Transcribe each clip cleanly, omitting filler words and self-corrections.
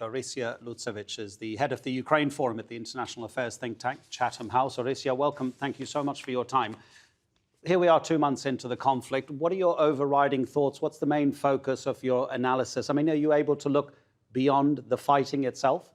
Orysia Lutsevych is the head of the Ukraine Forum at the International Affairs think tank, Chatham House. Orysia, welcome. Thank you so much for your time. Here we are 2 months into the conflict. What are your overriding thoughts? What's the main focus of your analysis? I mean, are you able to look beyond the fighting itself?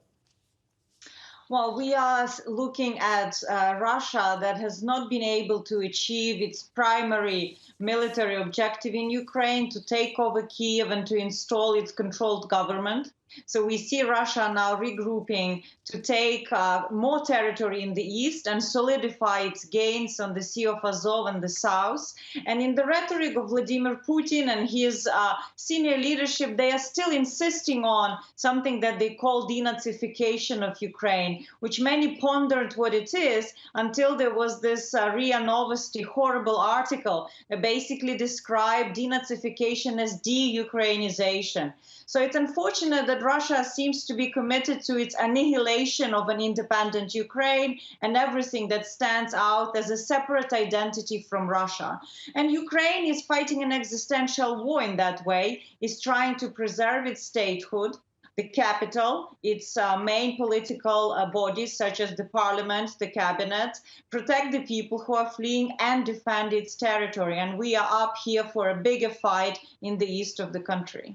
Well, we are looking at Russia that has not been able to achieve its primary military objective in Ukraine, to take over Kiev and to install its controlled government. So we see Russia now regrouping to take more territory in the east and solidify its gains on the Sea of Azov and the south. And in the rhetoric of Vladimir Putin and his senior leadership, they are still insisting on something that they call denazification of Ukraine, which many pondered what it is until there was this RIA Novosti horrible article that basically described denazification as de-Ukrainization. So it's unfortunate that Russia seems to be committed to its annihilation of an independent Ukraine and everything that stands out as a separate identity from Russia. And Ukraine is fighting an existential war in that way, is trying to preserve its statehood, the capital, its main political bodies such as the parliament, the cabinet, protect the people who are fleeing and defend its territory. And we are up here for a bigger fight in the east of the country.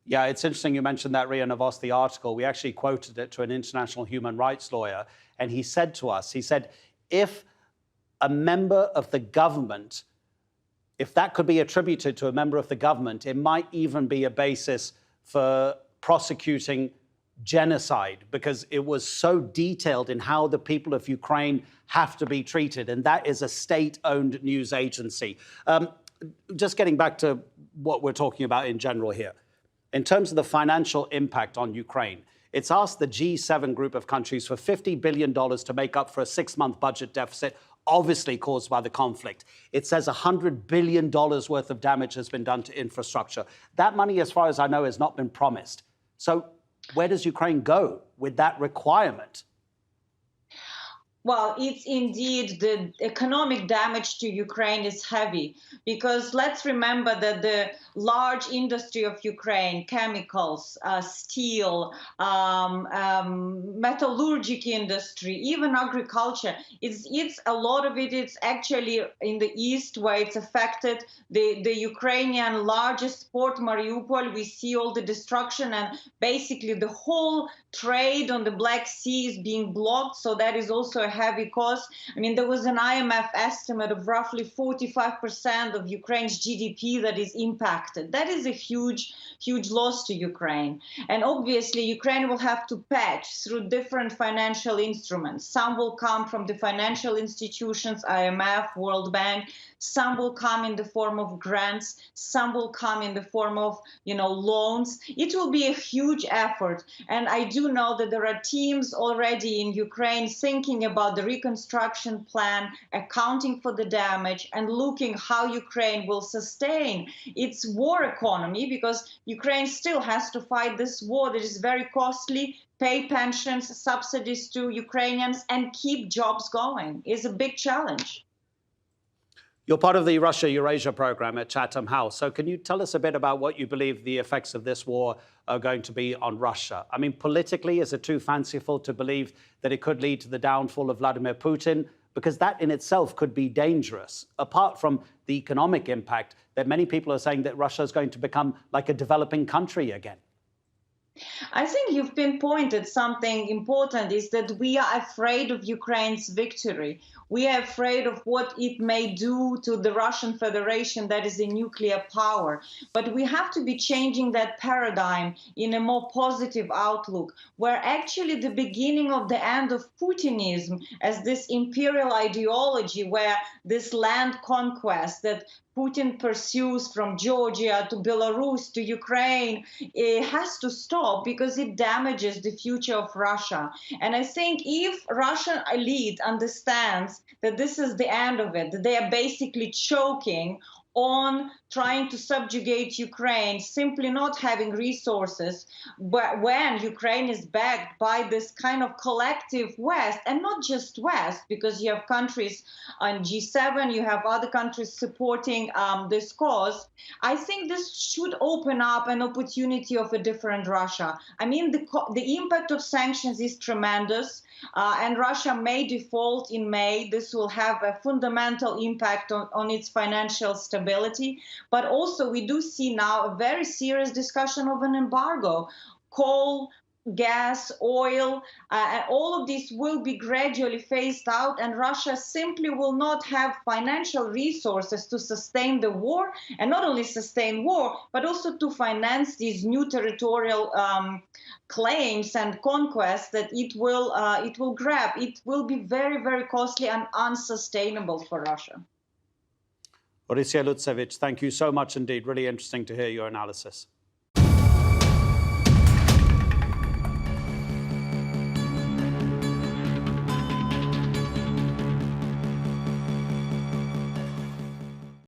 Yeah, it's interesting you mentioned that RIA Novosti article. We actually quoted it to an international human rights lawyer, and he said to us, he said, if a member of the government, if that could be attributed to a member of the government, it might even be a basis for prosecuting genocide, because it was so detailed in how the people of Ukraine have to be treated, and that is a state-owned news agency. Just getting back to what we're talking about in general here. In terms of the financial impact on Ukraine, it's asked the G7 group of countries for $50 billion to make up for a 6-month budget deficit, obviously caused by the conflict. It says $100 billion worth of damage has been done to infrastructure. That money, as far as I know, has not been promised. So where does Ukraine go with that requirement? Well, it's indeed the economic damage to Ukraine is heavy, because let's remember that the large industry of Ukraine, chemicals, steel, metallurgic industry, even agriculture, it's a lot of it is actually in the east where it's affected. The Ukrainian largest port, Mariupol, we see all the destruction, and basically the whole trade on the Black Sea is being blocked. So that is also a heavy cost. I mean, there was an IMF estimate of roughly 45% of Ukraine's GDP that is impacted. That is a huge, huge loss to Ukraine. And obviously, Ukraine will have to patch through different financial instruments. Some will come from the financial institutions, IMF, World Bank. Some will come in the form of grants. Some will come in the form of, loans. It will be a huge effort. And I do know that there are teams already in Ukraine thinking about the reconstruction plan, accounting for the damage, and looking how Ukraine will sustain its war economy, because Ukraine still has to fight this war that is very costly, pay pensions, subsidies to Ukrainians, and keep jobs going. Is a big challenge. You're part of the Russia-Eurasia program at Chatham House. So can you tell us a bit about what you believe the effects of this war are going to be on Russia? I mean, politically, is it too fanciful to believe that it could lead to the downfall of Vladimir Putin? Because that in itself could be dangerous, apart from the economic impact that many people are saying that Russia is going to become like a developing country again. I think you've pinpointed something important, is that we are afraid of Ukraine's victory. We are afraid of what it may do to the Russian Federation, that is a nuclear power. But we have to be changing that paradigm in a more positive outlook, where actually the beginning of the end of Putinism as this imperial ideology, where this land conquest that Putin pursues from Georgia to Belarus to Ukraine, it has to stop, because it damages the future of Russia. And I think if Russian elite understands that this is the end of it, that they are basically choking on trying to subjugate Ukraine, simply not having resources, but when Ukraine is backed by this kind of collective West, and not just West, because you have countries on G7, you have other countries supporting this cause, I think this should open up an opportunity of a different Russia. I mean, the impact of sanctions is tremendous, and Russia may default in May. This will have a fundamental impact on its financial stability. But also, we do see now a very serious discussion of an embargo. Coal, gas, oil, and all of this will be gradually phased out, and Russia simply will not have financial resources to sustain the war, and not only sustain war, but also to finance these new territorial claims and conquests that it will grab. It will be very, very costly and unsustainable for Russia. Orysia Lutsevych, thank you so much indeed. Really interesting to hear your analysis.